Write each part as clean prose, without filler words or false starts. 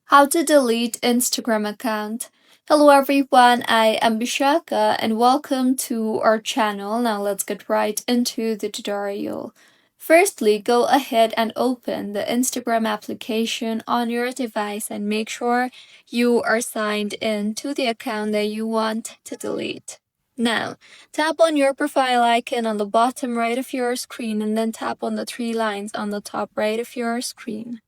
How to delete Instagram account. Hello everyone, I am Bishaka and welcome to our channel. Now let's get right into the tutorial. Firstly, go ahead and open the Instagram application on your device and make sure you are signed in to the account that you want to delete. Now, tap on your profile icon on the bottom right of your screen and then tap on the three lines on the top right of your screen.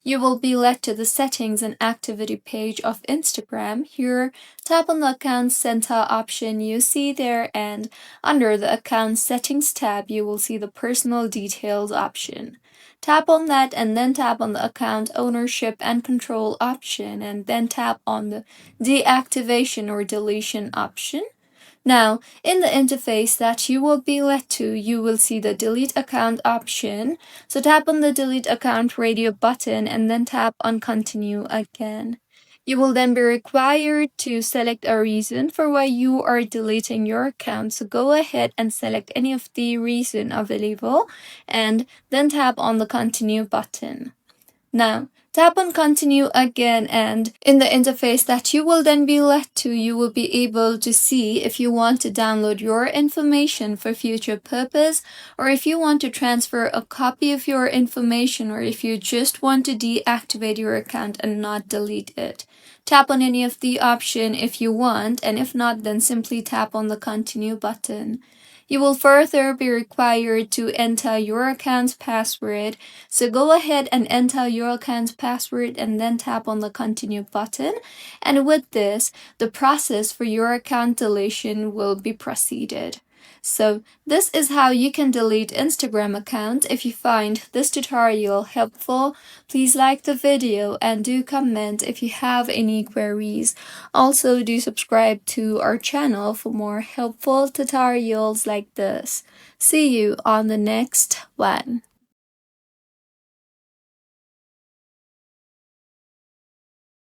You will be led to the settings and activity page of Instagram. Here, tap on the account center option you see there, and under the account settings tab, you will see the personal details option. Tap on that and then tap on the account ownership and control option, and then tap on the deactivation or deletion option. Now, in the interface that you will be led to, you will see the delete account option. So tap on the delete account radio button and then tap on continue again. You will then be required to select a reason for why you are deleting your account. So go ahead and select any of the reason available and then tap on the continue button. Now, tap on continue again, and in the interface that you will then be led to, you will be able to see if you want to download your information for future purpose, or if you want to transfer a copy of your information, or if you just want to deactivate your account and not delete it. Tap on any of the option if you want, and if not, then simply tap on the continue button. You will further be required to enter your account's password, so go ahead and enter your account's password and then tap on the continue button. And with this, the process for your account deletion will be proceeded. So this is how you can delete Instagram account. If you find this tutorial helpful, please like the video and do comment if you have any queries. Also, do subscribe to our channel for more helpful tutorials like this. See you on the next one.